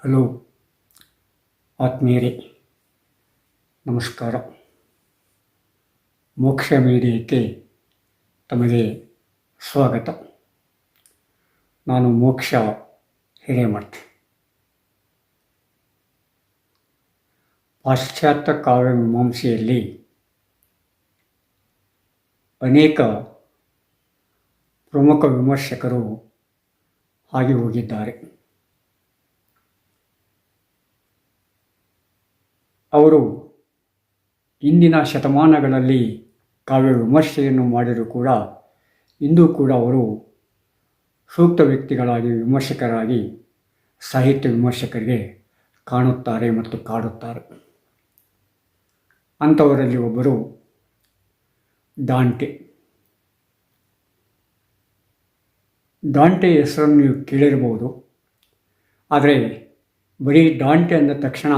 Hello ಆತ್ಮೀಯರೇ, ನಮಸ್ಕಾರ. ಮೋಕ್ಷ ಮೀಡಿಯಾಕ್ಕೆ ತಮಗೆ ಸ್ವಾಗತ. ನಾನು ಮೋಕ್ಷ ಹಿರೇಮಠ್. ಪಾಶ್ಚಾತ್ಯ ಕಾವ್ಯ ಮೀಮಾಂಸೆಯಲ್ಲಿ ಅನೇಕ ಪ್ರಮುಖ ವಿಮರ್ಶಕರು ಆಗಿ ಹೋಗಿದ್ದಾರೆ. ಅವರು ಇಂದಿನ ಶತಮಾನಗಳಲ್ಲಿ ಕಾವ್ಯ ವಿಮರ್ಶೆಯನ್ನು ಮಾಡಿದರೂ ಕೂಡ ಇಂದು ಕೂಡ ಅವರು ಸೂಕ್ತ ವ್ಯಕ್ತಿಗಳಾಗಿ, ವಿಮರ್ಶಕರಾಗಿ, ಸಾಹಿತ್ಯ ವಿಮರ್ಶಕರಿಗೆ ಕಾಣುತ್ತಾರೆ ಮತ್ತು ಕಾಡುತ್ತಾರೆ. ಅಂಥವರಲ್ಲಿ ಒಬ್ಬರು ದಾಂಟೆ. ದಾಂಟೆ ಹೆಸರನ್ನು ನೀವು ಕೇಳಿರ್ಬೋದು. ಆದರೆ ಬರೀ ದಾಂಟೆ ಅಂದ ತಕ್ಷಣ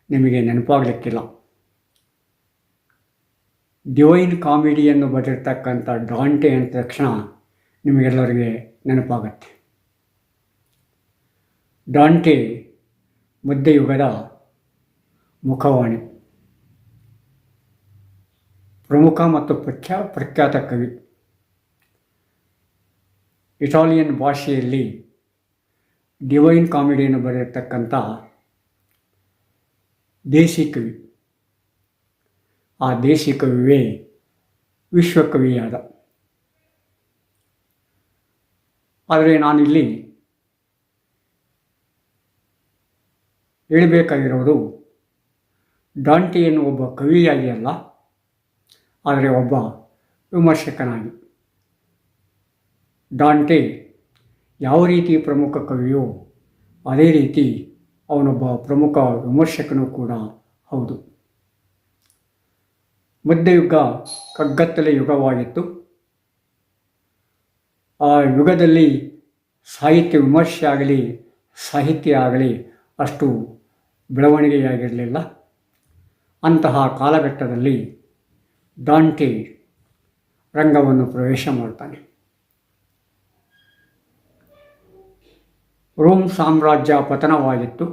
ನಿಮಗೆ ನೆನಪಾಗಲಿಕ್ಕಿಲ್ಲ. ಡಿವೈನ್ ಕಾಮಿಡಿಯನ್ನು ಬರೆದಿರ್ತಕ್ಕಂಥ ದಾಂಟೆ ಅಂದ ತಕ್ಷಣ ನಿಮಗೆಲ್ಲರಿಗೆ ನೆನಪಾಗತ್ತೆ. ದಾಂಟೆ ಮಧ್ಯಯುಗದ ಮುಖವಾಣಿ, ಪ್ರಮುಖ ಮತ್ತು ಪ್ರಖ್ಯಾತ ಕವಿ. ಇಟಾಲಿಯನ್ ಭಾಷೆಯಲ್ಲಿ ಡಿವೈನ್ ಕಾಮಿಡಿಯನ್ನು ಬರೆದಿರ್ತಕ್ಕಂಥ ದೇಸಿ ಕವಿ. ಆ ದೇಸಿ ಕವಿಯೇ ವಿಶ್ವಕವಿಯಾದ. ಆದರೆ ನಾನಿಲ್ಲಿ ಹೇಳಬೇಕಾಗಿರೋದು ದಾಂಟೆಯನ್ನು ಒಬ್ಬ ಕವಿಯಾಗಿ ಅಲ್ಲ, ಆದರೆ ಒಬ್ಬ ವಿಮರ್ಶಕನಾಗಿ. ದಾಂಟೆ ಯಾವ ರೀತಿ ಪ್ರಮುಖ ಕವಿಯೋ ಅದೇ ರೀತಿ ಅವನೊಬ್ಬ ಪ್ರಮುಖ ವಿಮರ್ಶಕನೂ ಕೂಡ ಹೌದು. ಮಧ್ಯಯುಗ ಕಗ್ಗತ್ತಲೆ ಯುಗವಾಗಿತ್ತು. ಆ ಯುಗದಲ್ಲಿ ಸಾಹಿತ್ಯ ವಿಮರ್ಶೆ ಆಗಲಿ, ಸಾಹಿತ್ಯ ಆಗಲಿ ಅಷ್ಟು ಬೆಳವಣಿಗೆಯಾಗಿರಲಿಲ್ಲ. ಅಂತಹ ಕಾಲಘಟ್ಟದಲ್ಲಿ ದಾಂಟೆ ರಂಗವನ್ನು ಪ್ರವೇಶ ಮಾಡ್ತಾನೆ. ರೋಮ್ ಸಾಮ್ರಾಜ್ಯ ಪತನವಾಗಿತ್ತು.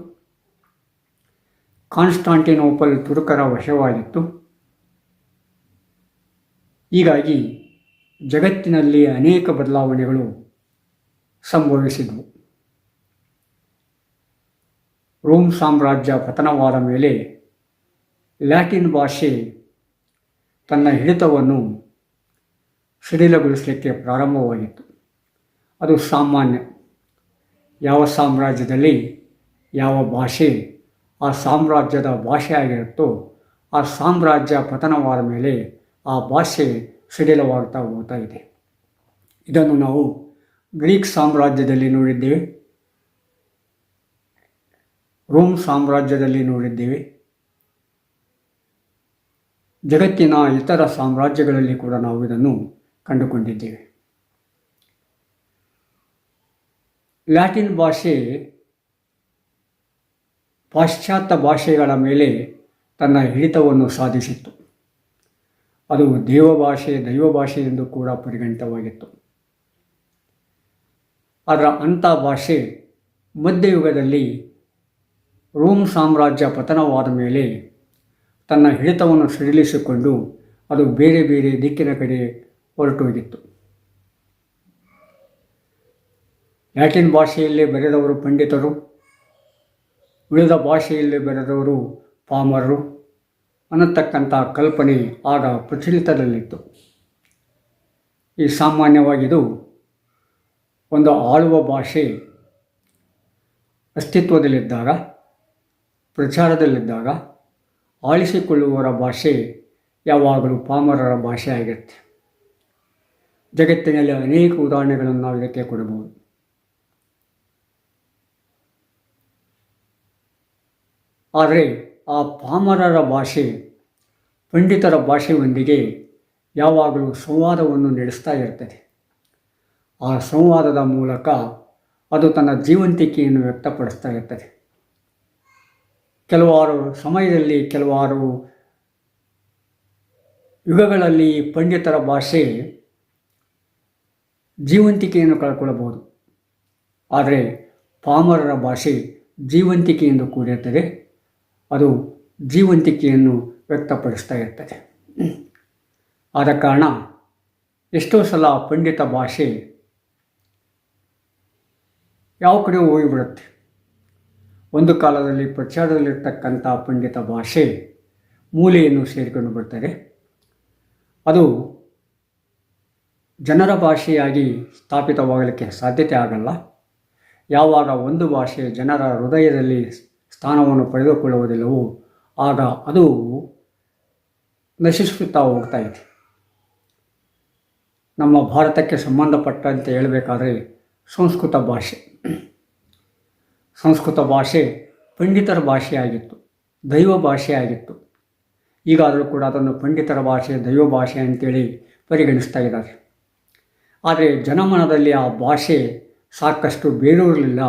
ಕಾನ್ಸ್ಟಾಂಟಿನೋಪಲ್ ತುರ್ಕರ ವಶವಾಗಿತ್ತು. ಹೀಗಾಗಿ ಜಗತ್ತಿನಲ್ಲಿ ಅನೇಕ ಬದಲಾವಣೆಗಳು ಸಂಭವಿಸಿದವು. ರೋಮ್ ಸಾಮ್ರಾಜ್ಯ ಪತನವಾದ ಮೇಲೆ ಲ್ಯಾಟಿನ್ ಭಾಷೆ ತನ್ನ ಹಿಡಿತವನ್ನು ಸಡಿಲಗೊಳಿಸಲಿಕ್ಕೆ ಪ್ರಾರಂಭವಾಗಿತ್ತು. ಅದು ಸಾಮಾನ್ಯ. ಯಾವ ಸಾಮ್ರಾಜ್ಯದಲ್ಲಿ ಯಾವ ಭಾಷೆ ಆ ಸಾಮ್ರಾಜ್ಯದ ಭಾಷೆ ಆಗಿರುತ್ತೋ, ಆ ಸಾಮ್ರಾಜ್ಯ ಪತನವಾದ ಮೇಲೆ ಆ ಭಾಷೆ ಸಡಿಲವಾಗ್ತಾ ಹೋಗ್ತಾ ಇದೆ. ಇದನ್ನು ನಾವು ಗ್ರೀಕ್ ಸಾಮ್ರಾಜ್ಯದಲ್ಲಿ ನೋಡಿದ್ದೇವೆ, ರೋಮ್ ಸಾಮ್ರಾಜ್ಯದಲ್ಲಿ ನೋಡಿದ್ದೇವೆ, ಜಗತ್ತಿನ ಇತರ ಸಾಮ್ರಾಜ್ಯಗಳಲ್ಲಿ ಕೂಡ ನಾವು ಇದನ್ನು ಕಂಡುಕೊಂಡಿದ್ದೇವೆ. ಲ್ಯಾಟಿನ್ ಭಾಷೆ ಪಾಶ್ಚಾತ್ಯ ಭಾಷೆಗಳ ಮೇಲೆ ತನ್ನ ಹಿಡಿತವನ್ನು ಸಾಧಿಸಿತ್ತು. ಅದು ದೈವ ಭಾಷೆ ಎಂದು ಕೂಡ ಪರಿಗಣಿತವಾಗಿತ್ತು. ಅದರ ಅಂಥ ಭಾಷೆ ಮಧ್ಯಯುಗದಲ್ಲಿ ರೋಮ್ ಸಾಮ್ರಾಜ್ಯ ಪತನವಾದ ಮೇಲೆ ತನ್ನ ಹಿಡಿತವನ್ನು ಸಡಿಲಿಸಿಕೊಂಡು ಅದು ಬೇರೆ ಬೇರೆ ದಿಕ್ಕಿನ ಕಡೆ ಹೊರಟೋಗಿತ್ತು. ಲ್ಯಾಟಿನ್ ಭಾಷೆಯಲ್ಲಿ ಬರೆದವರು ಪಂಡಿತರು, ಉಳಿದ ಭಾಷೆಯಲ್ಲಿ ಬರೆದವರು ಪಾಮರರು ಅನ್ನತಕ್ಕಂಥ ಕಲ್ಪನೆ ಆಗ ಪ್ರಚಲಿತದಲ್ಲಿತ್ತು. ಈ ಸಾಮಾನ್ಯವಾಗಿದು ಒಂದು ಆಳುವ ಭಾಷೆ ಅಸ್ತಿತ್ವದಲ್ಲಿದ್ದಾಗ, ಪ್ರಚಾರದಲ್ಲಿದ್ದಾಗ ಆಳಿಸಿಕೊಳ್ಳುವವರ ಭಾಷೆ ಯಾವಾಗಲೂ ಪಾಮರರ ಭಾಷೆ ಆಗಿರುತ್ತೆ. ಜಗತ್ತಿನಲ್ಲಿ ಅನೇಕ ಉದಾಹರಣೆಗಳನ್ನು ನಾವು ಇದಕ್ಕೆ ಕೊಡಬಹುದು. ಆದರೆ ಆ ಪಾಮರರ ಭಾಷೆ ಪಂಡಿತರ ಭಾಷೆಯೊಂದಿಗೆ ಯಾವಾಗಲೂ ಸಂವಾದವನ್ನು ನಡೆಸ್ತಾ ಇರ್ತದೆ. ಆ ಸಂವಾದದ ಮೂಲಕ ಅದು ತನ್ನ ಜೀವಂತಿಕೆಯನ್ನು ವ್ಯಕ್ತಪಡಿಸ್ತಾ ಇರ್ತದೆ. ಕೆಲವಾರು ಸಮಯದಲ್ಲಿ, ಕೆಲವಾರು ಯುಗಗಳಲ್ಲಿ ಪಂಡಿತರ ಭಾಷೆ ಜೀವಂತಿಕೆಯನ್ನು ಕಳ್ಕೊಳ್ಳಬಹುದು. ಆದರೆ ಪಾಮರರ ಭಾಷೆ ಜೀವಂತಿಕೆಯಿಂದ ಕೂಡಿರ್ತದೆ. ಅದು ಜೀವಂತಿಕೆಯನ್ನು ವ್ಯಕ್ತಪಡಿಸ್ತಾ ಇರ್ತದೆ. ಆದ ಕಾರಣ ಎಷ್ಟೋ ಸಲ ಪಂಡಿತ ಭಾಷೆ ಯಾವ ಕಡೆ ಹೋಗಿಬಿಡುತ್ತೆ. ಒಂದು ಕಾಲದಲ್ಲಿ ಪ್ರಚಾರದಲ್ಲಿರ್ತಕ್ಕಂಥ ಪಂಡಿತ ಭಾಷೆ ಮೂಲೆಯನ್ನು ಸೇರಿಕೊಂಡು ಬಿಡ್ತಾರೆ. ಅದು ಜನರ ಭಾಷೆಯಾಗಿ ಸ್ಥಾಪಿತವಾಗಲಿಕ್ಕೆ ಸಾಧ್ಯತೆ ಆಗಲ್ಲ. ಯಾವಾಗ ಒಂದು ಭಾಷೆ ಜನರ ಹೃದಯದಲ್ಲಿ ಸ್ಥಾನವನ್ನು ಪಡೆದುಕೊಳ್ಳುವುದಿಲ್ಲವೋ ಆಗ ಅದು ನಶಿಸುತ್ತಾ ಹೋಗ್ತಾ ಇದೆ. ನಮ್ಮ ಭಾರತಕ್ಕೆ ಸಂಬಂಧಪಟ್ಟಂತೆ ಹೇಳಬೇಕಾದ್ರೆ ಸಂಸ್ಕೃತ ಭಾಷೆ ಪಂಡಿತರ ಭಾಷೆಯಾಗಿತ್ತು, ದೈವ ಭಾಷೆಯಾಗಿತ್ತು. ಈಗಾದರೂ ಕೂಡ ಅದನ್ನು ಪಂಡಿತರ ಭಾಷೆ, ದೈವ ಭಾಷೆ ಅಂತೇಳಿ ಪರಿಗಣಿಸ್ತಾ ಇದ್ದಾರೆ. ಆದರೆ ಜನಮನದಲ್ಲಿ ಆ ಭಾಷೆ ಸಾಕಷ್ಟು ಬೇರೂರಲಿಲ್ಲ.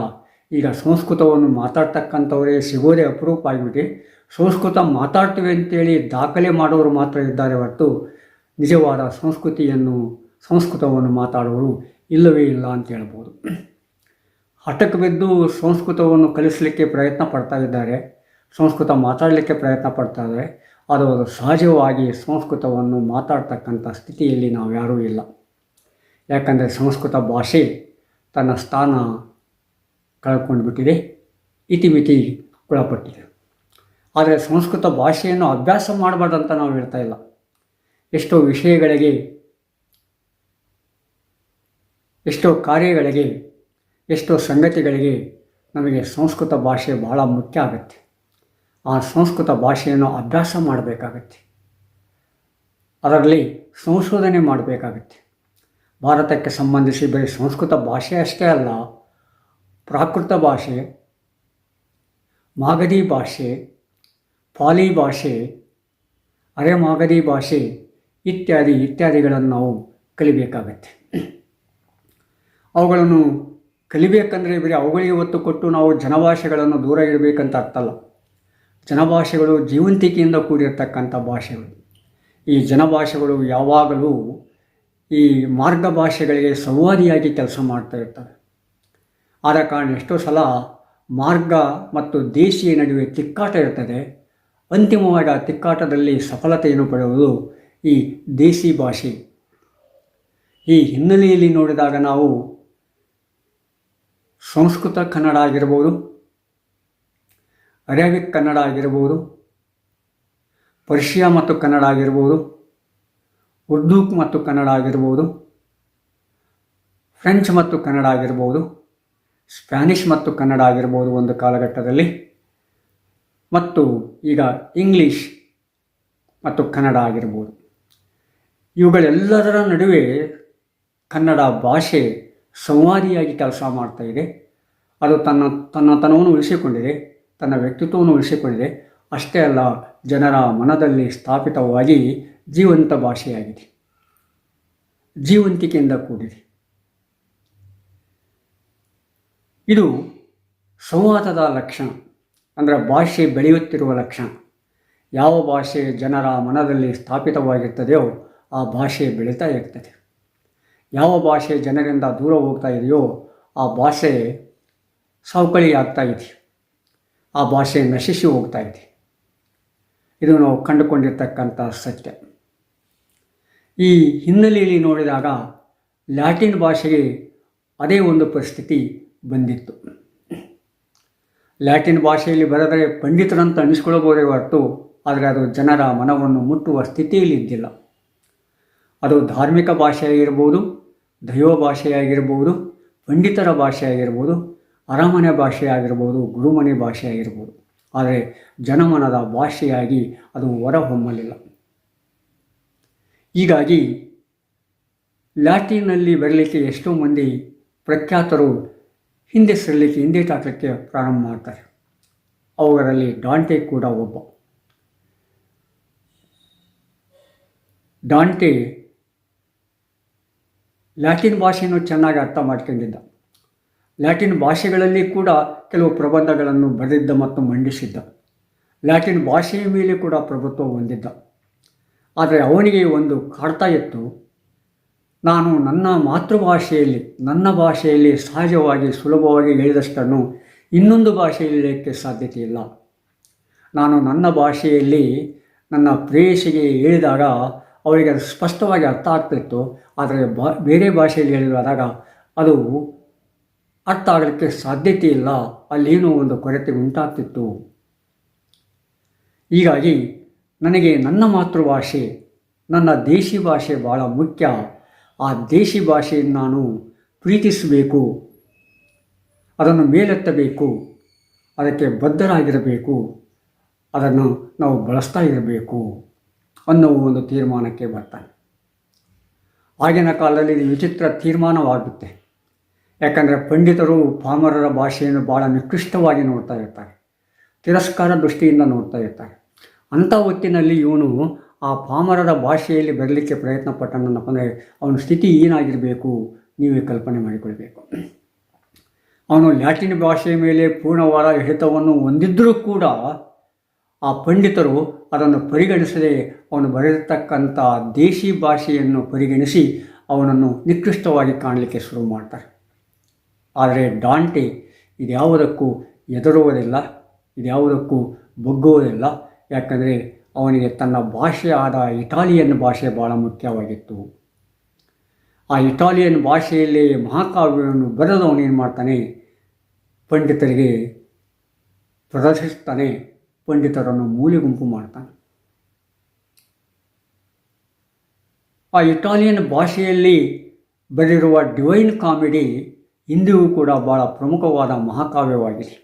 ಈಗ ಸಂಸ್ಕೃತವನ್ನು ಮಾತಾಡ್ತಕ್ಕಂಥವರೇ ಸಿಗೋದೇ ಅಪರೂಪ ಆಗಿಬಿಟ್ಟು ಸಂಸ್ಕೃತ ಮಾತಾಡ್ತೀವಿ ಅಂತೇಳಿ ದಾಖಲೆ ಮಾಡೋರು ಮಾತ್ರ ಇದ್ದಾರೆ ಹೊರತು ನಿಜವಾದ ಸಂಸ್ಕೃತವನ್ನು ಮಾತಾಡುವವರು ಇಲ್ಲವೇ ಇಲ್ಲ ಅಂತ ಹೇಳ್ಬೋದು. ಹಠಕ್ಕೆ ಬಿದ್ದು ಸಂಸ್ಕೃತವನ್ನು ಕಲಿಸಲಿಕ್ಕೆ ಪ್ರಯತ್ನ ಪಡ್ತಾ ಇದ್ದಾರೆ, ಸಂಸ್ಕೃತ ಮಾತಾಡಲಿಕ್ಕೆ ಪ್ರಯತ್ನ ಪಡ್ತಾ ಇದ್ದಾರೆ. ಅದು ಸಹಜವಾಗಿ ಸಂಸ್ಕೃತವನ್ನು ಮಾತಾಡ್ತಕ್ಕಂಥ ಸ್ಥಿತಿಯಲ್ಲಿ ನಾವು ಯಾರೂ ಇಲ್ಲ. ಯಾಕಂದರೆ ಸಂಸ್ಕೃತ ಭಾಷೆ ತನ್ನ ಸ್ಥಾನ ಕಳ್ಕೊಂಡು ಬಿಟ್ಟಿದೆ, ಇತಿಮಿತಿ ಒಳಪಟ್ಟಿದೆ. ಆದರೆ ಸಂಸ್ಕೃತ ಭಾಷೆಯನ್ನು ಅಭ್ಯಾಸ ಮಾಡಬಾರ್ದಂತ ನಾವು ಹೇಳ್ತಾ ಇಲ್ಲ. ಎಷ್ಟೋ ವಿಷಯಗಳಿಗೆ, ಎಷ್ಟೋ ಕಾರ್ಯಗಳಿಗೆ, ಎಷ್ಟೋ ಸಂಗತಿಗಳಿಗೆ ನಮಗೆ ಸಂಸ್ಕೃತ ಭಾಷೆ ಬಹಳ ಮುಖ್ಯ ಆಗುತ್ತೆ. ಆ ಸಂಸ್ಕೃತ ಭಾಷೆಯನ್ನು ಅಭ್ಯಾಸ ಮಾಡಬೇಕಾಗತ್ತೆ, ಅದರಲ್ಲಿ ಸಂಶೋಧನೆ ಮಾಡಬೇಕಾಗತ್ತೆ. ಭಾರತಕ್ಕೆ ಸಂಬಂಧಿಸಿ ಬರೀ ಸಂಸ್ಕೃತ ಭಾಷೆ ಅಷ್ಟೇ ಅಲ್ಲ, ಪ್ರಾಕೃತ ಭಾಷೆ, ಮಾಗಧಿ ಭಾಷೆ, ಪಾಲಿ ಭಾಷೆ, ಅರೆಮಾಗಧಿ ಭಾಷೆ ಇತ್ಯಾದಿಗಳನ್ನು ನಾವು ಕಲಿಬೇಕಾಗತ್ತೆ. ಅವುಗಳನ್ನು ಕಲಿಬೇಕಂದ್ರೆ ಬರೀ ಅವುಗಳಿಗೆ ಒತ್ತು ಕೊಟ್ಟು ನಾವು ಜನಭಾಷೆಗಳನ್ನು ದೂರ ಇಡಬೇಕಂತ ಅರ್ಥಲ್ಲ. ಜನಭಾಷೆಗಳು ಜೀವಂತಿಕೆಯಿಂದ ಕೂಡಿರ್ತಕ್ಕಂಥ ಭಾಷೆಗಳು. ಈ ಜನಭಾಷೆಗಳು ಯಾವಾಗಲೂ ಈ ಮಾರ್ಗ ಭಾಷೆಗಳಿಗೆ ಸಂವಾದಿಯಾಗಿ ಕೆಲಸ ಮಾಡ್ತಾ ಇರ್ತವೆ. ಆದ ಕಾರಣ ಎಷ್ಟೋ ಸಲ ಮಾರ್ಗ ಮತ್ತು ದೇಶೀಯ ನಡುವೆ ತಿಕ್ಕಾಟ ಇರ್ತದೆ. ಅಂತಿಮವಾಗಿ ಆ ತಿಕ್ಕಾಟದಲ್ಲಿ ಸಫಲತೆಯನ್ನು ಪಡೆಯುವುದು ಈ ದೇಸಿ ಭಾಷೆ. ಈ ಹಿನ್ನೆಲೆಯಲ್ಲಿ ನೋಡಿದಾಗ ನಾವು ಸಂಸ್ಕೃತ ಕನ್ನಡ ಆಗಿರ್ಬೋದು, ಅರೇಬಿಕ್ ಕನ್ನಡ ಆಗಿರ್ಬೋದು, ಪರ್ಷಿಯಾ ಮತ್ತು ಕನ್ನಡ ಆಗಿರ್ಬೋದು, ಉರ್ದು ಮತ್ತು ಕನ್ನಡ ಆಗಿರ್ಬೋದು, ಫ್ರೆಂಚ್ ಮತ್ತು ಕನ್ನಡ ಆಗಿರ್ಬೋದು, ಸ್ಪ್ಯಾನಿಷ್ ಮತ್ತು ಕನ್ನಡ ಆಗಿರ್ಬೋದು ಒಂದು ಕಾಲಘಟ್ಟದಲ್ಲಿ, ಮತ್ತು ಈಗ ಇಂಗ್ಲೀಷ್ ಮತ್ತು ಕನ್ನಡ ಆಗಿರ್ಬೋದು. ಇವುಗಳೆಲ್ಲದರ ನಡುವೆ ಕನ್ನಡ ಭಾಷೆ ಸಂವಾದಿಯಾಗಿ ಕೆಲಸ ಮಾಡ್ತಾ ಇದೆ. ಅದು ತನ್ನತನವನ್ನು ಉಳಿಸಿಕೊಂಡಿದೆ, ತನ್ನ ವ್ಯಕ್ತಿತ್ವವನ್ನು ಉಳಿಸಿಕೊಂಡಿದೆ. ಅಷ್ಟೇ ಅಲ್ಲ, ಜನರ ಮನದಲ್ಲಿ ಸ್ಥಾಪಿತವಾಗಿ ಜೀವಂತ ಭಾಷೆಯಾಗಿದೆ, ಜೀವಂತಿಕೆಯಿಂದ ಕೂಡಿದೆ. ಇದು ಸಂವಾದದ ಲಕ್ಷಣ, ಅಂದರೆ ಭಾಷೆ ಬೆಳೆಯುತ್ತಿರುವ ಲಕ್ಷಣ. ಯಾವ ಭಾಷೆ ಜನರ ಮನದಲ್ಲಿ ಸ್ಥಾಪಿತವಾಗಿರ್ತದೆಯೋ ಆ ಭಾಷೆ ಬೆಳೀತಾ ಇರ್ತದೆ. ಯಾವ ಭಾಷೆ ಜನರಿಂದ ದೂರ ಹೋಗ್ತಾ ಇದೆಯೋ ಆ ಭಾಷೆ ಸವಕಳಿ ಆಗ್ತಾ ಇದೆ, ಆ ಭಾಷೆ ನಶಿಸಿ ಹೋಗ್ತಾ ಇದೆ. ಇದು ನಾವು ಕಂಡುಕೊಂಡಿರ್ತಕ್ಕಂಥ ಸತ್ಯ. ಈ ಹಿನ್ನೆಲೆಯಲ್ಲಿ ನೋಡಿದಾಗ ಲ್ಯಾಟಿನ್ ಭಾಷೆಗೆ ಅದೇ ಒಂದು ಪರಿಸ್ಥಿತಿ ಬಂದಿತ್ತು. ಲ್ಯಾಟಿನ್ ಭಾಷೆಯಲ್ಲಿ ಬರೆದರೆ ಪಂಡಿತರಂತ ಅನಿಸ್ಕೊಳ್ಳಬಹುದೇ ಹೊರತು ಆದರೆ ಅದು ಜನರ ಮನವನ್ನು ಮುಟ್ಟುವ ಸ್ಥಿತಿಯಲ್ಲಿ ಇದ್ದಿಲ್ಲ. ಅದು ಧಾರ್ಮಿಕ ಭಾಷೆಯಾಗಿರ್ಬೋದು, ದೈವ ಭಾಷೆಯಾಗಿರ್ಬೋದು, ಪಂಡಿತರ ಭಾಷೆಯಾಗಿರ್ಬೋದು, ಅರಮನೆ ಭಾಷೆಯಾಗಿರ್ಬೋದು, ಗುರುಮನೆ ಭಾಷೆಯಾಗಿರ್ಬೋದು. ಆದರೆ ಜನಮನದ ಭಾಷೆಯಾಗಿ ಅದು ಹೊರಹೊಮ್ಮಲಿಲ್ಲ. ಹೀಗಾಗಿ ಲ್ಯಾಟಿನಲ್ಲಿ ಬರಲಿಕ್ಕೆ ಎಷ್ಟೋ ಮಂದಿ ಪ್ರಖ್ಯಾತರು ಹಿಂದೆ ಸರಲಿಕ್ಕೆ, ಹಿಂದೇಟಾಕಲಿಕ್ಕೆ ಪ್ರಾರಂಭ ಮಾಡ್ತಾರೆ. ಅವುಗಳಲ್ಲಿ ಡಾಂಟೆ ಕೂಡ ಒಬ್ಬ. ಡಾಂಟೆ ಲ್ಯಾಟಿನ್ ಭಾಷೆಯನ್ನು ಚೆನ್ನಾಗಿ ಅರ್ಥ ಮಾಡ್ಕೊಂಡಿದ್ದ. ಲ್ಯಾಟಿನ್ ಭಾಷೆಗಳಲ್ಲಿ ಕೂಡ ಕೆಲವು ಪ್ರಬಂಧಗಳನ್ನು ಬರೆದಿದ್ದ ಮತ್ತು ಮಂಡಿಸಿದ್ದ. ಲ್ಯಾಟಿನ್ ಭಾಷೆಯ ಮೇಲೆ ಕೂಡ ಪ್ರಭುತ್ವ ಹೊಂದಿದ್ದ. ಆದರೆ ಅವನಿಗೆ ಒಂದು ಕಾಡ್ತಾ ಇತ್ತು, ನಾನು ನನ್ನ ಮಾತೃಭಾಷೆಯಲ್ಲಿ, ನನ್ನ ಭಾಷೆಯಲ್ಲಿ ಸಹಜವಾಗಿ ಸುಲಭವಾಗಿ ಹೇಳಿದಷ್ಟನ್ನು ಇನ್ನೊಂದು ಭಾಷೆಯಲ್ಲಿ ಹೇಳಲಿಕ್ಕೆ ಸಾಧ್ಯತೆ ಇಲ್ಲ. ನಾನು ನನ್ನ ಭಾಷೆಯಲ್ಲಿ ನನ್ನ ಪ್ರೇಯಸಿಗೆ ಹೇಳಿದಾಗ ಅವಳಿಗೆ ಅದು ಸ್ಪಷ್ಟವಾಗಿ ಅರ್ಥ ಆಗ್ತಿತ್ತು. ಆದರೆ ಬೇರೆ ಭಾಷೆಯಲ್ಲಿ ಹೇಳಿದಾಗ ಅದು ಅರ್ಥ ಆಗಲಿಕ್ಕೆ ಸಾಧ್ಯತೆ ಇಲ್ಲ, ಅಲ್ಲೇನೋ ಒಂದು ಕೊರತೆ ಉಂಟಾಗ್ತಿತ್ತು. ಹೀಗಾಗಿ ನನಗೆ ನನ್ನ ಮಾತೃಭಾಷೆ, ನನ್ನ ದೇಶಿ ಭಾಷೆ ಭಾಳ ಮುಖ್ಯ. ಆ ದೇಶಿ ಭಾಷೆಯನ್ನು ನಾನು ಪ್ರೀತಿಸಬೇಕು, ಅದನ್ನು ಮೇಲೆತ್ತಬೇಕು, ಅದಕ್ಕೆ ಬದ್ಧರಾಗಿರಬೇಕು, ಅದನ್ನು ನಾವು ಬಳಸ್ತಾ ಇರಬೇಕು ಅನ್ನೋ ಒಂದು ತೀರ್ಮಾನಕ್ಕೆ ಬರ್ತಾನೆ. ಆಗಿನ ಕಾಲದಲ್ಲಿ ಇದು ವಿಚಿತ್ರ ತೀರ್ಮಾನವಾಗುತ್ತೆ. ಯಾಕಂದರೆ ಪಂಡಿತರು ಪಾಮರರ ಭಾಷೆಯನ್ನು ಭಾಳ ನಿಕೃಷ್ಟವಾಗಿ ನೋಡ್ತಾ ಇರ್ತಾರೆ, ತಿರಸ್ಕಾರ ದೃಷ್ಟಿಯಿಂದ ನೋಡ್ತಾ ಇರ್ತಾರೆ. ಅಂಥ ಹೊತ್ತಿನಲ್ಲಿ ಇವನು ಆ ಪಾಮರರ ಭಾಷೆಯಲ್ಲಿ ಬರಲಿಕ್ಕೆ ಪ್ರಯತ್ನ ಪಟ್ಟನಪ್ಪ ಅಂದರೆ ಅವನ ಸ್ಥಿತಿ ಏನಾಗಿರಬೇಕು ನೀವೇ ಕಲ್ಪನೆ ಮಾಡಿಕೊಳ್ಬೇಕು. ಅವನು ಲ್ಯಾಟಿನ್ ಭಾಷೆಯ ಮೇಲೆ ಪೂರ್ಣವಾದ ಹಿಡಿತವನ್ನು ಹೊಂದಿದ್ದರೂ ಕೂಡ ಆ ಪಂಡಿತರು ಅದನ್ನು ಪರಿಗಣಿಸದೆ ಅವನು ಬರೆದಿರ್ತಕ್ಕಂಥ ದೇಶಿ ಭಾಷೆಯನ್ನು ಪರಿಗಣಿಸಿ ಅವನನ್ನು ನಿಕೃಷ್ಟವಾಗಿ ಕಾಣಲಿಕ್ಕೆ ಶುರು ಮಾಡ್ತಾರೆ. ಆದರೆ ಡಾಂಟೆ ಇದ್ಯಾವುದಕ್ಕೂ ಹೆದರುವುದಿಲ್ಲ, ಇದ್ಯಾವುದಕ್ಕೂ ಬಗ್ಗುವುದಿಲ್ಲ. ಯಾಕಂದರೆ ಅವನಿಗೆ ತನ್ನ ಭಾಷೆಯಾದ ಇಟಾಲಿಯನ್ ಭಾಷೆ ಭಾಳ ಮುಖ್ಯವಾಗಿತ್ತು. ಆ ಇಟಾಲಿಯನ್ ಭಾಷೆಯಲ್ಲಿ ಮಹಾಕಾವ್ಯವನ್ನು ಬರೆದು ಅವನೇನು ಮಾಡ್ತಾನೆ, ಪಂಡಿತರಿಗೆ ಪ್ರದರ್ಶಿಸ್ತಾನೆ, ಪಂಡಿತರನ್ನು ಮೂಲೆಗುಂಪು ಮಾಡ್ತಾನೆ. ಆ ಇಟಾಲಿಯನ್ ಭಾಷೆಯಲ್ಲಿ ಬರೆದಿರುವ ಡಿವೈನ್ ಕಾಮಿಡಿ ಇಂದಿಗೂ ಕೂಡ ಭಾಳ ಪ್ರಮುಖವಾದ ಮಹಾಕಾವ್ಯವಾಗಿದೆ.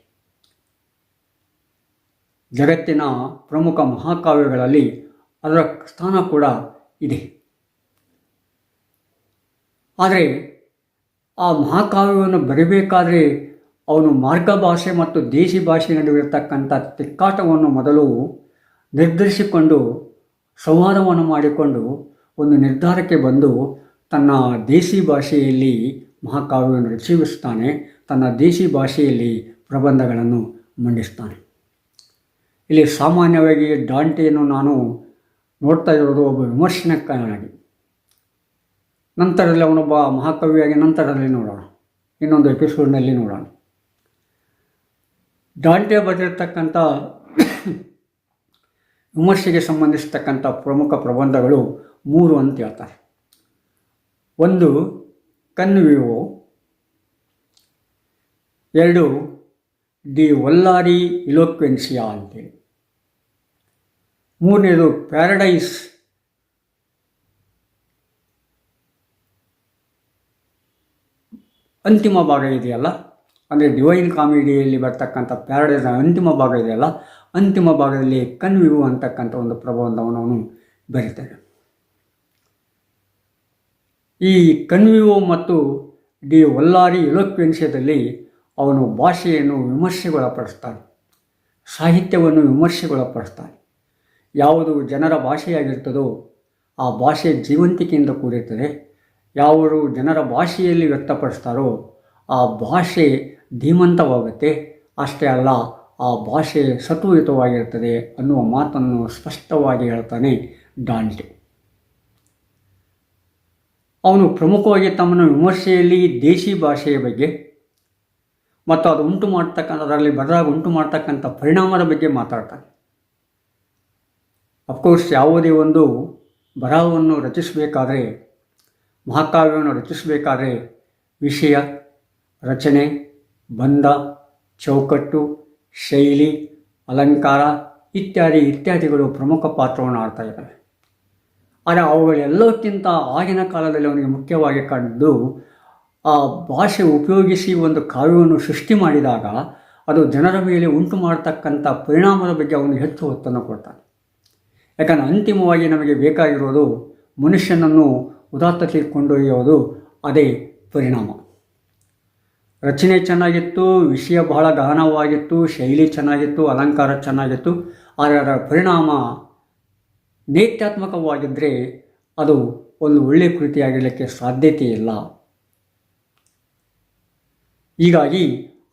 ಜಗತ್ತಿನ ಪ್ರಮುಖ ಮಹಾಕಾವ್ಯಗಳಲ್ಲಿ ಅದರ ಸ್ಥಾನ ಕೂಡ ಇದೆ. ಆದರೆ ಆ ಮಹಾಕಾವ್ಯವನ್ನು ಬರೀಬೇಕಾದರೆ ಅವನು ಮಾರ್ಗ ಭಾಷೆ ಮತ್ತು ದೇಶಿ ಭಾಷೆ ನಡುವಿರತಕ್ಕಂಥ ತಿಕ್ಕಾಟವನ್ನು ಮೊದಲು ನಿರ್ಧರಿಸಿಕೊಂಡು ಸಂವಾದವನ್ನು ಮಾಡಿಕೊಂಡು ಒಂದು ನಿರ್ಧಾರಕ್ಕೆ ಬಂದು ತನ್ನ ದೇಶಿ ಭಾಷೆಯಲ್ಲಿ ಮಹಾಕಾವ್ಯವನ್ನು ರಚಿಸುತ್ತಾನೆ, ತನ್ನ ದೇಶಿ ಭಾಷೆಯಲ್ಲಿ ಪ್ರಬಂಧಗಳನ್ನು ಮಂಡಿಸ್ತಾನೆ. ಇಲ್ಲಿ ಸಾಮಾನ್ಯವಾಗಿ ಡಾಂಟೆಯನ್ನು ನಾನು ನೋಡ್ತಾ ಇರೋದು ಒಬ್ಬ ವಿಮರ್ಶನಕಾರನಾಗಿ, ನಂತರದಲ್ಲಿ ಅವನೊಬ್ಬ ಮಹಾಕವಿಯಾಗಿ ನಂತರದಲ್ಲಿ ನೋಡೋಣ, ಇನ್ನೊಂದು ಎಪಿಸೋಡ್ನಲ್ಲಿ ನೋಡೋಣ. ಡಾಂಟೆ ಬರೆದಿರ್ತಕ್ಕಂಥ ವಿಮರ್ಶೆಗೆ ಸಂಬಂಧಿಸಿರ್ತಕ್ಕಂಥ ಪ್ರಮುಖ ಪ್ರಬಂಧಗಳು 3 ಅಂತ ಹೇಳ್ತಾರೆ. ಒಂದು ಕನ್ವಿವೋ, 2 ಡಿ ಒಲ್ಲಾರಿ ಇಲೋಕ್ವೆನ್ಸಿಯಾ ಅಂತೇಳಿ, 3ನೇದು ಪ್ಯಾರಡೈಸ್ ಅಂತಿಮ ಭಾಗ ಇದೆಯಲ್ಲ, ಅಂದರೆ ಡಿವೈನ್ ಕಾಮಿಡಿಯಲ್ಲಿ ಬರ್ತಕ್ಕಂಥ ಪ್ಯಾರಡೈಸ್ನ ಅಂತಿಮ ಭಾಗ ಇದೆಯಲ್ಲ, ಅಂತಿಮ ಭಾಗದಲ್ಲಿ ಕನ್ವಿವು ಅಂತಕ್ಕಂಥ ಒಂದು ಪ್ರಬಂಧವನ್ನು ಅವನು ಬರೀತಾನೆ. ಈ ಕನ್ವಿವೋ ಮತ್ತು ಡಿ ಒಲ್ಲಾರಿ ಇಲೋಕ್ವೆನ್ಸಿಯಾದಲ್ಲಿ ಅವನು ಭಾಷೆಯನ್ನು ವಿಮರ್ಶೆಗೊಳಪಡಿಸ್ತಾನೆ, ಸಾಹಿತ್ಯವನ್ನು ವಿಮರ್ಶೆಗೊಳಪಡಿಸ್ತಾನೆ. ಯಾವುದು ಜನರ ಭಾಷೆಯಾಗಿರ್ತದೋ ಆ ಭಾಷೆ ಜೀವಂತಿಕೆಯಿಂದ ಕೂಡಿರ್ತದೆ. ಯಾವರು ಜನರ ಭಾಷೆಯಲ್ಲಿ ವ್ಯಕ್ತಪಡಿಸ್ತಾರೋ ಆ ಭಾಷೆ ಧೀಮಂತವಾಗುತ್ತೆ. ಅಷ್ಟೇ ಅಲ್ಲ, ಆ ಭಾಷೆ ಸತ್ವಯುತವಾಗಿರ್ತದೆ ಅನ್ನುವ ಮಾತನ್ನು ಸ್ಪಷ್ಟವಾಗಿ ಹೇಳ್ತಾನೆ ಡಾಂಟೆ. ಅವನು ಪ್ರಮುಖವಾಗಿ ತಮ್ಮನ್ನು ವಿಮರ್ಶೆಯಲ್ಲಿ ದೇಶಿ ಭಾಷೆಯ ಬಗ್ಗೆ ಮತ್ತು ಅದು ಉಂಟು ಮಾಡ್ತಕ್ಕಂಥ, ಅದರಲ್ಲಿ ಬರೆದಾಗ ಉಂಟು ಮಾಡ್ತಕ್ಕಂಥ ಪರಿಣಾಮದ ಬಗ್ಗೆ ಮಾತಾಡ್ತಾನೆ. ಅಫ್ಕೋರ್ಸ್ ಯಾವುದೇ ಒಂದು ಬರಹವನ್ನು ರಚಿಸಬೇಕಾದ್ರೆ, ಮಹಾಕಾವ್ಯವನ್ನು ರಚಿಸಬೇಕಾದ್ರೆ ವಿಷಯ, ರಚನೆ, ಬಂಧ, ಚೌಕಟ್ಟು, ಶೈಲಿ, ಅಲಂಕಾರ ಇತ್ಯಾದಿಗಳು ಪ್ರಮುಖ ಪಾತ್ರವನ್ನು ಆಡ್ತಾ ಇದ್ದಾವೆ. ಆದರೆ ಅವುಗಳೆಲ್ಲಕ್ಕಿಂತ ಆಗಿನ ಕಾಲದಲ್ಲಿ ಅವನಿಗೆ ಮುಖ್ಯವಾಗಿ ಕಂಡು ಆ ಭಾಷೆ ಉಪಯೋಗಿಸಿ ಒಂದು ಕಾವ್ಯವನ್ನು ಸೃಷ್ಟಿ ಮಾಡಿದಾಗ ಅದು ಜನರ ಮೇಲೆ ಉಂಟು ಮಾಡತಕ್ಕಂಥ ಪರಿಣಾಮದ ಬಗ್ಗೆ ಅವನು ಹೆಚ್ಚು ಒತ್ತನ್ನು ಕೊಡ್ತಾನೆ. ಯಾಕಂದರೆ ಅಂತಿಮವಾಗಿ ನಮಗೆ ಬೇಕಾಗಿರೋದು ಮನುಷ್ಯನನ್ನು ಉದಾತ್ತತೆಗೆ ಕೊಂಡೊಯ್ಯೋದು, ಅದೇ ಪರಿಣಾಮ. ರಚನೆ ಚೆನ್ನಾಗಿತ್ತು, ವಿಷಯ ಬಹಳ ಗಹನವಾಗಿತ್ತು, ಶೈಲಿ ಚೆನ್ನಾಗಿತ್ತು, ಅಲಂಕಾರ ಚೆನ್ನಾಗಿತ್ತು, ಆದರೆ ಅದರ ಪರಿಣಾಮ ನೇತ್ಯಾತ್ಮಕವಾಗಿದ್ದರೆ ಅದು ಒಂದು ಒಳ್ಳೆಯ ಕೃತಿಯಾಗಿರಲಿಕ್ಕೆ ಸಾಧ್ಯತೆ ಇಲ್ಲ. ಹೀಗಾಗಿ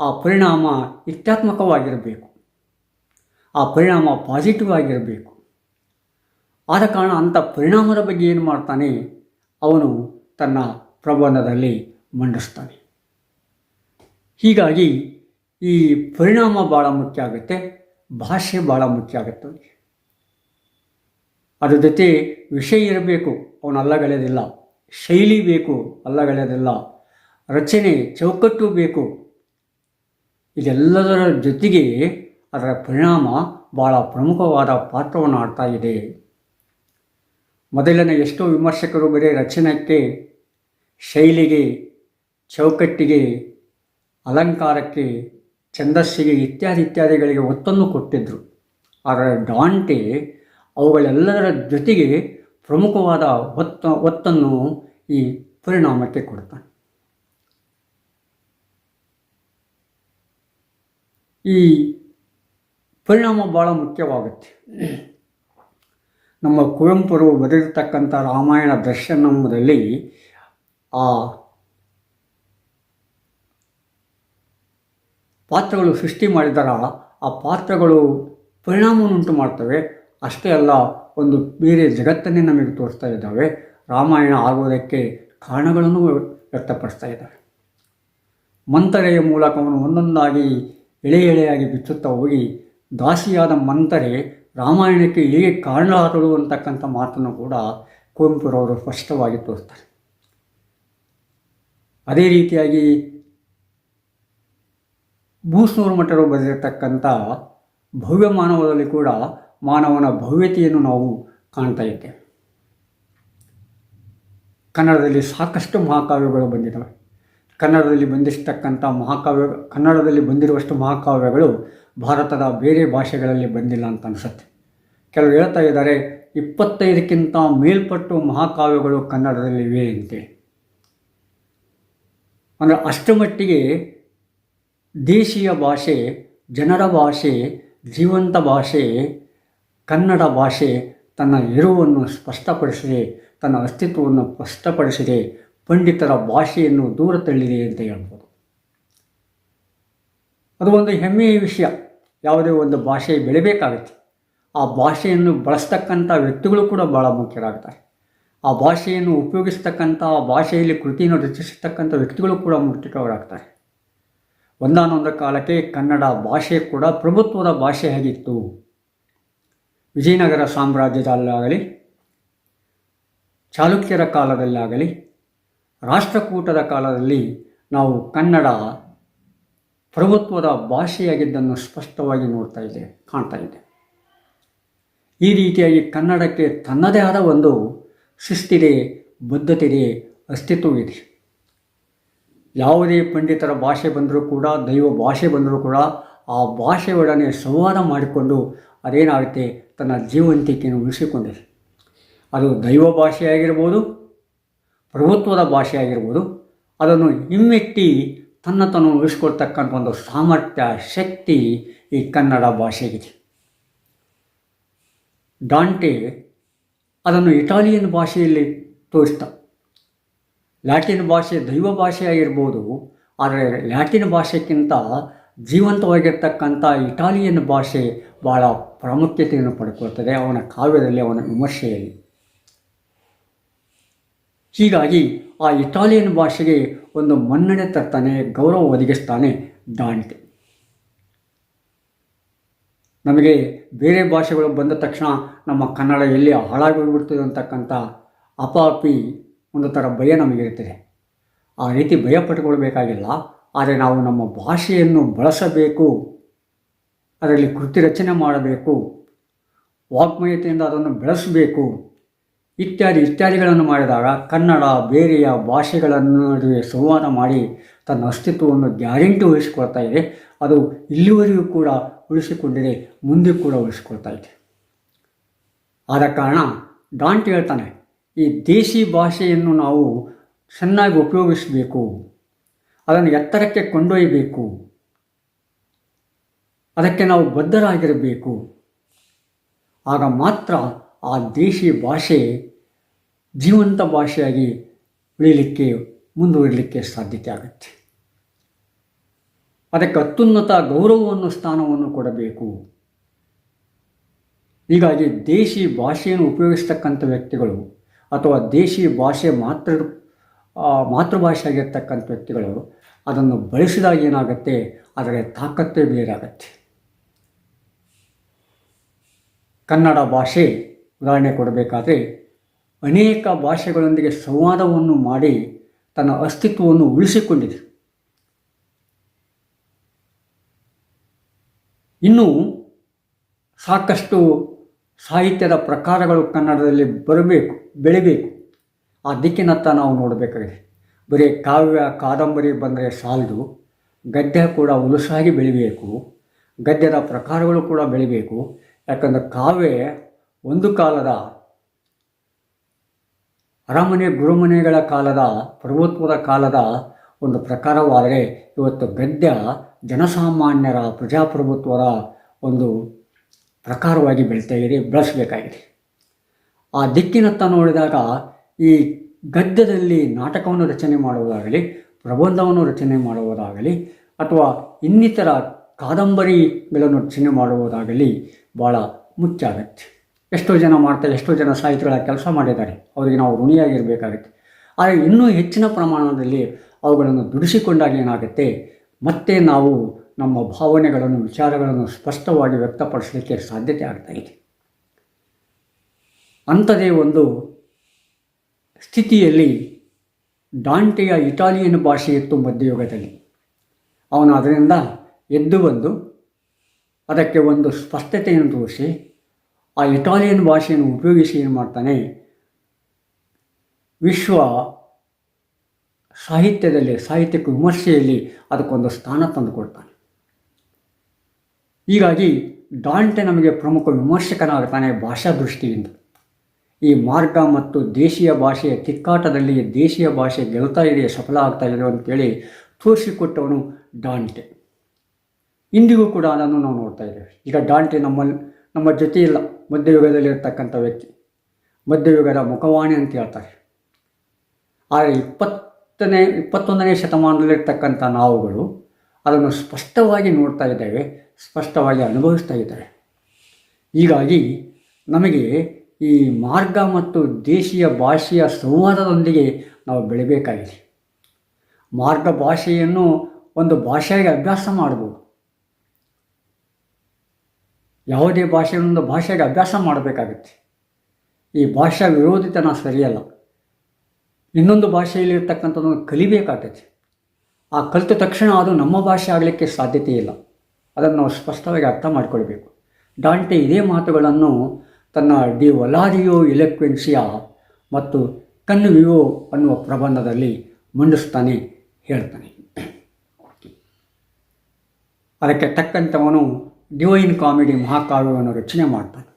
ಆ ಪರಿಣಾಮ ಇತ್ಯಾತ್ಮಕವಾಗಿರಬೇಕು, ಆ ಪರಿಣಾಮ ಪಾಸಿಟಿವ್ ಆಗಿರಬೇಕು. ಆದ ಕಾರಣ ಅಂಥ ಪರಿಣಾಮದ ಬಗ್ಗೆ ಏನು ಮಾಡ್ತಾನೆ ಅವನು ತನ್ನ ಪ್ರಬಂಧದಲ್ಲಿ ಮಂಡಿಸ್ತಾನೆ. ಹೀಗಾಗಿ ಈ ಪರಿಣಾಮ ಭಾಳ ಮುಖ್ಯ ಆಗುತ್ತೆ, ಭಾಷೆ ಭಾಳ ಮುಖ್ಯ ಆಗುತ್ತೆ. ಅದ್ರ ಜೊತೆ ವಿಷಯ ಇರಬೇಕು, ಅವನು ಅಲ್ಲಗಳೆಯೋದಿಲ್ಲ. ಶೈಲಿ ಬೇಕು, ಅಲ್ಲಗಳೆಯೋದಿಲ್ಲ. ರಚನೆ ಚೌಕಟ್ಟು ಬೇಕು. ಇದೆಲ್ಲದರ ಜೊತೆಗೆ ಅದರ ಪರಿಣಾಮ ಭಾಳ ಪ್ರಮುಖವಾದ ಪಾತ್ರವನ್ನು ಆಡ್ತಾ ಇದೆ. ಮೊದಲಿನ ಎಷ್ಟೋ ವಿಮರ್ಶಕರು ಬರೀ ರಚನೆಗೆ, ಶೈಲಿಗೆ, ಚೌಕಟ್ಟಿಗೆ, ಅಲಂಕಾರಕ್ಕೆ, ಛಂದಸ್ಸಿಗೆ ಇತ್ಯಾದಿಗಳಿಗೆ ಒತ್ತನ್ನು ಕೊಟ್ಟಿದ್ದರು. ಆದರೆ ಡಾಂಟೆ ಅವುಗಳೆಲ್ಲದರ ಜೊತೆಗೆ ಪ್ರಮುಖವಾದ ಒತ್ತನ್ನು ಈ ಪರಿಣಾಮಕ್ಕೆ ಕೊಡ್ತಾನೆ. ಈ ಪರಿಣಾಮ ಭಾಳ ಮುಖ್ಯವಾಗುತ್ತೆ. ನಮ್ಮ ಕುವೆಂಪುರು ಬರೆದಿರ್ತಕ್ಕಂಥ ರಾಮಾಯಣ ದರ್ಶನಂದಲ್ಲಿ ಆ ಪಾತ್ರಗಳು ಸೃಷ್ಟಿ ಮಾಡಿದಾರ, ಆ ಪಾತ್ರಗಳು ಪರಿಣಾಮವನ್ನುಂಟು ಮಾಡ್ತವೆ. ಅಷ್ಟೇ ಅಲ್ಲ, ಒಂದು ಬೇರೆ ಜಗತ್ತನ್ನೇ ನಮಗೆ ತೋರಿಸ್ತಾ ಇದ್ದಾವೆ. ರಾಮಾಯಣ ಆಗೋದಕ್ಕೆ ಕಾರಣಗಳನ್ನು ವ್ಯಕ್ತಪಡಿಸ್ತಾ ಇದ್ದಾವೆ. ಮಂಥರೆಯ ಮೂಲಕ ಅವನು ಒಂದೊಂದಾಗಿ ಎಳೆಯಾಗಿ ಬಿಚ್ಚುತ್ತಾ ಹೋಗಿ ದಾಸಿಯಾದ ಮಂಥರೆ ರಾಮಾಯಣಕ್ಕೆ ಹೇಗೆ ಕಾರಣರಾದಳು ಅಂತಕ್ಕಂಥ ಮಾತನ್ನು ಕೂಡ ಕುವೆಂಪುರವರು ಸ್ಪಷ್ಟವಾಗಿ ತೋರಿಸ್ತಾರೆ. ಅದೇ ರೀತಿಯಾಗಿ ಬೂಸ್ನೂರು ಮಠರು ಬರೆದಿರತಕ್ಕಂಥ ಭವ್ಯ ಮಾನವದಲ್ಲಿ ಕೂಡ ಮಾನವನ ಭವ್ಯತೆಯನ್ನು ನಾವು ಕಾಣ್ತಾ ಇದ್ದೇವೆ. ಕನ್ನಡದಲ್ಲಿ ಸಾಕಷ್ಟು ಮಹಾಕಾವ್ಯಗಳು ಬಂದಿದ್ದಾವೆ. ಕನ್ನಡದಲ್ಲಿ ಬಂದಿರುವಷ್ಟು ಮಹಾಕಾವ್ಯಗಳು ಭಾರತದ ಬೇರೆ ಭಾಷೆಗಳಲ್ಲಿ ಬಂದಿಲ್ಲ ಅಂತ ಅನಿಸುತ್ತೆ. ಕೆಲವರು ಹೇಳ್ತಾ ಇದ್ದಾರೆ 25ಕ್ಕಿಂತ ಮೇಲ್ಪಟ್ಟು ಮಹಾಕಾವ್ಯಗಳು ಕನ್ನಡದಲ್ಲಿವೆ ಅಂತೇಳಿ. ಅಂದರೆ ಅಷ್ಟರ ಮಟ್ಟಿಗೆ ದೇಶೀಯ ಭಾಷೆ, ಜನರ ಭಾಷೆ, ಜೀವಂತ ಭಾಷೆ, ಕನ್ನಡ ಭಾಷೆ ತನ್ನ ಇರುವನ್ನು ಸ್ಪಷ್ಟಪಡಿಸಿದೆ, ತನ್ನ ಅಸ್ತಿತ್ವವನ್ನು ಸ್ಪಷ್ಟಪಡಿಸಿದೆ, ಪಂಡಿತರ ಭಾಷೆಯನ್ನು ದೂರ ತಳ್ಳಿದೆ ಅಂತ ಹೇಳ್ಬೋದು. ಅದು ಒಂದು ಹೆಮ್ಮೆಯ ವಿಷಯ. ಯಾವುದೇ ಒಂದು ಭಾಷೆ ಬೆಳಿಬೇಕಾಗುತ್ತೆ, ಆ ಭಾಷೆಯನ್ನು ಬಳಸ್ತಕ್ಕಂಥ ವ್ಯಕ್ತಿಗಳು ಕೂಡ ಭಾಳ ಮುಖ್ಯರಾಗ್ತಾರೆ. ಆ ಭಾಷೆಯನ್ನು ಉಪಯೋಗಿಸ್ತಕ್ಕಂಥ, ಆ ಭಾಷೆಯಲ್ಲಿ ಕೃತಿಯನ್ನು ರಚಿಸತಕ್ಕಂಥ ವ್ಯಕ್ತಿಗಳು ಕೂಡ ಮುಖ್ಯರಾಗ್ತಾರೆ. ಒಂದಾನೊಂದು ಕಾಲಕ್ಕೆ ಕನ್ನಡ ಭಾಷೆ ಕೂಡ ಪ್ರಭುತ್ವದ ಭಾಷೆಯಾಗಿತ್ತು. ವಿಜಯನಗರ ಸಾಮ್ರಾಜ್ಯದಲ್ಲಾಗಲಿ, ಚಾಲುಕ್ಯರ ಕಾಲದಲ್ಲಾಗಲಿ, ರಾಷ್ಟ್ರಕೂಟದ ಕಾಲದಲ್ಲಿ ನಾವು ಕನ್ನಡ ಪ್ರಭುತ್ವದ ಭಾಷೆಯಾಗಿದ್ದನ್ನು ಸ್ಪಷ್ಟವಾಗಿ ಕಾಣ್ತಾ ಇದೆ. ಈ ರೀತಿಯಾಗಿ ಕನ್ನಡಕ್ಕೆ ತನ್ನದೇ ಆದ ಒಂದು ಶಿಸ್ತಿದೆ, ಬದ್ಧತೆ ಇದೆ, ಅಸ್ತಿತ್ವವಿದೆ. ಯಾವುದೇ ಪಂಡಿತರ ಭಾಷೆ ಬಂದರೂ ಕೂಡ, ದೈವ ಭಾಷೆ ಬಂದರೂ ಕೂಡ ಆ ಭಾಷೆಯೊಡನೆ ಸಂವಾದ ಮಾಡಿಕೊಂಡು ಅದೇನಾಗುತ್ತೆ, ತನ್ನ ಜೀವಂತಿಕೆಯನ್ನು ಉಳಿಸಿಕೊಂಡಿದೆ. ಅದು ದೈವ ಭಾಷೆಯಾಗಿರ್ಬೋದು, ಪ್ರಭುತ್ವದ ಭಾಷೆಯಾಗಿರ್ಬೋದು, ಅದನ್ನು ಹಿಮ್ಮೆಟ್ಟಿ ತನ್ನ ಉಳಿಸ್ಕೊಳ್ತಕ್ಕಂಥ ಒಂದು ಸಾಮರ್ಥ್ಯ, ಶಕ್ತಿ ಈ ಕನ್ನಡ ಭಾಷೆಗಿದೆ. ಡಾಂಟೆ ಅದನ್ನು ಇಟಾಲಿಯನ್ ಭಾಷೆಯಲ್ಲಿ ತೋರಿಸ್ತಾ. ಲ್ಯಾಟಿನ್ ಭಾಷೆ ದೈವ ಭಾಷೆಯಾಗಿರ್ಬೋದು, ಆದರೆ ಲ್ಯಾಟಿನ್ ಭಾಷೆಗಿಂತ ಜೀವಂತವಾಗಿರ್ತಕ್ಕಂಥ ಇಟಾಲಿಯನ್ ಭಾಷೆ ಭಾಳ ಪ್ರಾಮುಖ್ಯತೆಯನ್ನು ಪಡ್ಕೊಳ್ತದೆ ಅವನ ಕಾವ್ಯದಲ್ಲಿ, ಅವನ ವಿಮರ್ಶೆಯಲ್ಲಿ. ಹೀಗಾಗಿ ಆ ಇಟಾಲಿಯನ್ ಭಾಷೆಗೆ ಒಂದು ಮನ್ನಣೆ ತರ್ತಾನೆ, ಗೌರವ ಒದಗಿಸ್ತಾನೆ ಡಾಂಟೆ. ನಮಗೆ ಬೇರೆ ಭಾಷೆಗಳು ಬಂದ ತಕ್ಷಣ ನಮ್ಮ ಕನ್ನಡ ಎಲ್ಲಿ ಹಾಳಾಗಿ ಹೋಗ್ಬಿಡ್ತದೆ ಅಂತಕ್ಕಂಥ ಅಪಾಪಿ ಒಂದು ಥರ ಭಯ ನಮಗಿರ್ತದೆ. ಆ ರೀತಿ ಭಯ ಪಟ್ಕೊಳ್ಬೇಕಾಗಿಲ್ಲ. ಆದರೆ ನಾವು ನಮ್ಮ ಭಾಷೆಯನ್ನು ಬಳಸಬೇಕು, ಅದರಲ್ಲಿ ಕೃತಿ ರಚನೆ ಮಾಡಬೇಕು, ವಾಗ್ಮಯತೆಯಿಂದ ಅದನ್ನು ಬೆಳೆಸಬೇಕು, ಇತ್ಯಾದಿಗಳನ್ನು ಮಾಡಿದಾಗ ಕನ್ನಡ ಬೇರೆಯ ಭಾಷೆಗಳ ನಡುವೆ ಸಂವಾದ ಮಾಡಿ ತನ್ನ ಅಸ್ತಿತ್ವವನ್ನು ಗ್ಯಾರಂಟಿ ಉಳಿಸಿಕೊಳ್ತಾ ಇದೆ. ಅದು ಇಲ್ಲಿವರೆಗೂ ಕೂಡ ಉಳಿಸಿಕೊಂಡಿದೆ, ಮುಂದೆ ಕೂಡ ಉಳಿಸಿಕೊಳ್ತಾ ಇದೆ. ಆದ ಕಾರಣ ಡಾಂಟೆ ಹೇಳ್ತಾನೆ, ಈ ದೇಶಿ ಭಾಷೆಯನ್ನು ನಾವು ಚೆನ್ನಾಗಿ ಉಪಯೋಗಿಸಬೇಕು, ಅದನ್ನು ಎತ್ತರಕ್ಕೆ ಕೊಂಡೊಯ್ಯಬೇಕು, ಅದಕ್ಕೆ ನಾವು ಬದ್ಧರಾಗಿರಬೇಕು. ಆಗ ಮಾತ್ರ ಆ ದೇಶಿ ಭಾಷೆ ಜೀವಂತ ಭಾಷೆಯಾಗಿ ಉಳಿಲಿಕ್ಕೆ, ಮುಂದುವರಿಲಿಕ್ಕೆ ಸಾಧ್ಯತೆ ಆಗುತ್ತೆ. ಅದಕ್ಕೆ ಅತ್ಯುನ್ನತ ಗೌರವವನ್ನು, ಸ್ಥಾನವನ್ನು ಕೊಡಬೇಕು. ಹೀಗಾಗಿ ದೇಶಿ ಭಾಷೆಯನ್ನು ಉಪಯೋಗಿಸ್ತಕ್ಕಂಥ ವ್ಯಕ್ತಿಗಳು ಅಥವಾ ದೇಶಿ ಭಾಷೆ ಮಾತೃಭಾಷೆ ಆಗಿರ್ತಕ್ಕಂಥ ವ್ಯಕ್ತಿಗಳು ಅದನ್ನು ಬಳಸಿದಾಗ ಏನಾಗುತ್ತೆ, ಆದರೆ ತಾಕತ್ತೇ ಬೇರೆ ಆಗುತ್ತೆ. ಕನ್ನಡ ಭಾಷೆ ಉದಾಹರಣೆ ಕೊಡಬೇಕಾದ್ರೆ ಅನೇಕ ಭಾಷೆಗಳೊಂದಿಗೆ ಸಂವಾದವನ್ನು ಮಾಡಿ ತನ್ನ ಅಸ್ತಿತ್ವವನ್ನು ಉಳಿಸಿಕೊಂಡಿದೆ. ಇನ್ನೂ ಸಾಕಷ್ಟು ಸಾಹಿತ್ಯದ ಪ್ರಕಾರಗಳು ಕನ್ನಡದಲ್ಲಿ ಬೆಳಿಬೇಕು. ಆ ದಿಕ್ಕಿನತ್ತ ನಾವು ನೋಡಬೇಕಾಗಿದೆ. ಬರೀ ಕಾವ್ಯ ಕಾದಂಬರಿ ಬಂದರೆ ಸಾಲದು, ಗದ್ಯ ಕೂಡ ಉಲುಸಾಗಿ ಬೆಳಿಬೇಕು, ಗದ್ಯದ ಪ್ರಕಾರಗಳು ಕೂಡ ಬೆಳಿಬೇಕು. ಯಾಕಂದರೆ ಕಾವ್ಯ ಒಂದು ಕಾಲದ ಅರಮನೆ ಗುರುಮನೆಗಳ ಕಾಲದ ಪ್ರಭುತ್ವದ ಕಾಲದ ಒಂದು ಪ್ರಕಾರವಾದರೆ ಇವತ್ತು ಗದ್ಯ ಜನಸಾಮಾನ್ಯರ ಪ್ರಜಾಪ್ರಭುತ್ವದ ಒಂದು ಪ್ರಕಾರವಾಗಿ ಬೆಳೆಸಬೇಕಾಗಿದೆ. ಆ ದಿಕ್ಕಿನತ್ತ ನೋಡಿದಾಗ ಈ ಗದ್ಯದಲ್ಲಿ ನಾಟಕವನ್ನು ರಚನೆ ಮಾಡುವುದಾಗಲಿ, ಪ್ರಬಂಧವನ್ನು ರಚನೆ ಮಾಡುವುದಾಗಲಿ, ಅಥವಾ ಇನ್ನಿತರ ಕಾದಂಬರಿಗಳನ್ನು ರಚನೆ ಮಾಡುವುದಾಗಲಿ ಭಾಳ ಮುಖ್ಯ ಆಗುತ್ತೆ. ಎಷ್ಟೋ ಜನ ಮಾಡ್ತಾರೆ, ಎಷ್ಟೋ ಜನ ಸಾಹಿತಿಗಳ ಕೆಲಸ ಮಾಡಿದ್ದಾರೆ, ಅವರಿಗೆ ನಾವು ಋಣಿಯಾಗಿರಬೇಕಾಗುತ್ತೆ. ಆದರೆ ಇನ್ನೂ ಹೆಚ್ಚಿನ ಪ್ರಮಾಣದಲ್ಲಿ ಅವುಗಳನ್ನು ದುಡಿಸಿಕೊಂಡಾಗ ಏನಾಗುತ್ತೆ, ಮತ್ತೆ ನಾವು ನಮ್ಮ ಭಾವನೆಗಳನ್ನು ವಿಚಾರಗಳನ್ನು ಸ್ಪಷ್ಟವಾಗಿ ವ್ಯಕ್ತಪಡಿಸಲಿಕ್ಕೆ ಸಾಧ್ಯತೆ ಆಗ್ತಾಯಿದೆ. ಅಂಥದೇ ಒಂದು ಸ್ಥಿತಿಯಲ್ಲಿ ಡಾಂಟೆಯ ಇಟಾಲಿಯನ್ ಭಾಷೆ ಇತ್ತು ಮಧ್ಯಯುಗದಲ್ಲಿ. ಅವನು ಅದರಿಂದ ಎದ್ದು ಬಂದು ಅದಕ್ಕೆ ಒಂದು ಸ್ಪಷ್ಟತೆಯನ್ನು ತೋರಿಸಿ ಆ ಇಟಾಲಿಯನ್ ಭಾಷೆಯನ್ನು ಉಪಯೋಗಿಸಿ ಏನು ಮಾಡ್ತಾನೆ, ವಿಶ್ವ ಸಾಹಿತ್ಯಕ್ಕೆ ವಿಮರ್ಶೆಯಲ್ಲಿ ಅದಕ್ಕೊಂದು ಸ್ಥಾನ ತಂದುಕೊಡ್ತಾನೆ. ಹೀಗಾಗಿ ಡಾಂಟೆ ನಮಗೆ ಪ್ರಮುಖ ವಿಮರ್ಶಕನಾಗ್ತಾನೆ ಭಾಷಾ ದೃಷ್ಟಿಯಿಂದ. ಈ ಮಾರ್ಗ ಮತ್ತು ದೇಶೀಯ ಭಾಷೆಯ ಕಿಕ್ಕಾಟದಲ್ಲಿ ದೇಶೀಯ ಭಾಷೆ ಗೆಲ್ತಾ ಇದೆ, ಸಫಲ ಆಗ್ತಾ ಇದೆ ಅಂತೇಳಿ ತೋರಿಸಿಕೊಟ್ಟವನು ಡಾಂಟೆ. ಇಂದಿಗೂ ಕೂಡ ಅದನ್ನು ನಾವು ನೋಡ್ತಾ ಇದ್ದೇವೆ. ಈಗ ಡಾಂಟೆ ನಮ್ಮ ಜೊತೆ ಇಲ್ಲ, ಮಧ್ಯಯುಗದಲ್ಲಿರ್ತಕ್ಕಂಥ ವ್ಯಕ್ತಿ, ಮಧ್ಯಯುಗದ ಮುಖವಾಣಿ ಅಂತ ಹೇಳ್ತಾರೆ. ಆದರೆ 21ನೇ ಶತಮಾನದಲ್ಲಿರ್ತಕ್ಕಂಥ ನಾವುಗಳು ಅದನ್ನು ಸ್ಪಷ್ಟವಾಗಿ ನೋಡ್ತಾ ಇದ್ದೇವೆ, ಸ್ಪಷ್ಟವಾಗಿ ಅನುಭವಿಸ್ತಾ ಇದ್ದೇವೆ. ಹೀಗಾಗಿ ನಮಗೆ ಈ ಮಾರ್ಗ ಮತ್ತು ದೇಶೀಯ ಭಾಷೆಯ ಸಂವಾದದೊಂದಿಗೆ ನಾವು ಬೆಳಿಬೇಕಾಗಿದೆ. ಮಾರ್ಗ ಭಾಷೆಯನ್ನು ಒಂದು ಭಾಷೆಗೆ ಅಭ್ಯಾಸ ಮಾಡ್ಬೋದು. ಯಾವುದೇ ಭಾಷೆಯನ್ನೊಂದು ಭಾಷೆಗೆ ಅಭ್ಯಾಸ ಮಾಡಬೇಕಾಗುತ್ತೆ. ಈ ಭಾಷಾ ವಿರೋಧಿತನ ಸರಿಯಲ್ಲ. ಇನ್ನೊಂದು ಭಾಷೆಯಲ್ಲಿರ್ತಕ್ಕಂಥದ್ದನ್ನು ಕಲಿಬೇಕಾಗತ್ತೆ. ಆ ಕಲಿತ ತಕ್ಷಣ ಅದು ನಮ್ಮ ಭಾಷೆ ಆಗಲಿಕ್ಕೆ ಸಾಧ್ಯತೆ ಇಲ್ಲ. ಅದನ್ನು ನಾವು ಸ್ಪಷ್ಟವಾಗಿ ಅರ್ಥ ಮಾಡಿಕೊಳ್ಬೇಕು. ಡಾಂಟೆ ಇದೇ ಮಾತುಗಳನ್ನು ತನ್ನ ಡಿ ಒಲಾರಿಯೋ ಎಲೋಕ್ವೆನ್ಸಿಯಾ ಮತ್ತು ಕನ್ವಿವೋ ಅನ್ನುವ ಪ್ರಬಂಧದಲ್ಲಿ ಮಂಡಿಸ್ತಾನೆ, ಹೇಳ್ತಾನೆ. ಅದಕ್ಕೆ ತಕ್ಕಂಥವನು ಡಿವೈನ್ ಕಾಮಿಡಿ ಮಹಾಕಾವ್ಯವನ್ನು ರಚನೆ ಮಾಡ್ತಾನೆ.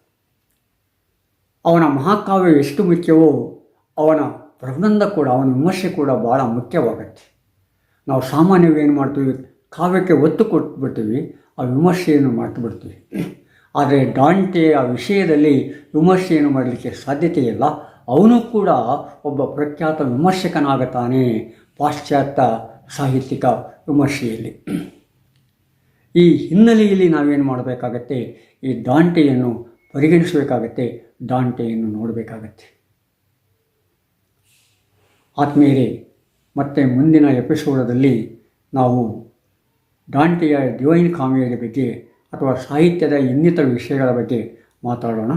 ಅವನ ಮಹಾಕಾವ್ಯ ಎಷ್ಟು ಮುಖ್ಯವೋ ಅವನ ಪ್ರಬಂಧ ಕೂಡ, ಅವನ ವಿಮರ್ಶೆ ಕೂಡ ಭಾಳ ಮುಖ್ಯವಾಗತ್ತೆ. ನಾವು ಸಾಮಾನ್ಯವಾಗಿ ಏನು ಮಾಡ್ತೀವಿ, ಕಾವ್ಯಕ್ಕೆ ಒತ್ತು ಕೊಟ್ಬಿಡ್ತೀವಿ, ಆ ವಿಮರ್ಶೆಯನ್ನು ಮಾಡ್ತುಬಿಡ್ತೀವಿ. ಆದರೆ ಡಾಂಟೆ ಆ ವಿಷಯದಲ್ಲಿ ವಿಮರ್ಶೆಯನ್ನು ಮಾಡಲಿಕ್ಕೆ ಸಾಧ್ಯತೆ ಇಲ್ಲ. ಅವನು ಕೂಡ ಒಬ್ಬ ಪ್ರಖ್ಯಾತ ವಿಮರ್ಶಕನಾಗುತ್ತಾನೆ ಪಾಶ್ಚಾತ್ಯ ಸಾಹಿತ್ಯಿಕ ವಿಮರ್ಶೆಯಲ್ಲಿ. ಈ ಹಿನ್ನೆಲೆಯಲ್ಲಿ ನಾವೇನು ಮಾಡಬೇಕಾಗತ್ತೆ, ಈ ಡಾಂಟೆಯನ್ನು ಪರಿಗಣಿಸಬೇಕಾಗತ್ತೆ, ಡಾಂಟೆಯನ್ನು ನೋಡಬೇಕಾಗತ್ತೆ. ಆತ್ಮೀಯರೇ, ಮತ್ತೆ ಮುಂದಿನ ಎಪಿಸೋಡಲ್ಲಿ ನಾವು ಡಾಂಟೆಯ ಡಿವೈನ್ ಕಾಮಿಡಿಯ ಬಗ್ಗೆ ಅಥವಾ ಸಾಹಿತ್ಯದ ಇನ್ನಿತರ ವಿಷಯಗಳ ಬಗ್ಗೆ ಮಾತಾಡೋಣ.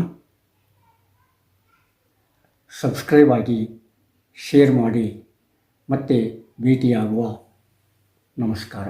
ಸಬ್ಸ್ಕ್ರೈಬ್ ಆಗಿ, ಶೇರ್ ಮಾಡಿ, ಮತ್ತೆ ಭೇಟಿಯಾಗುವ. ನಮಸ್ಕಾರ.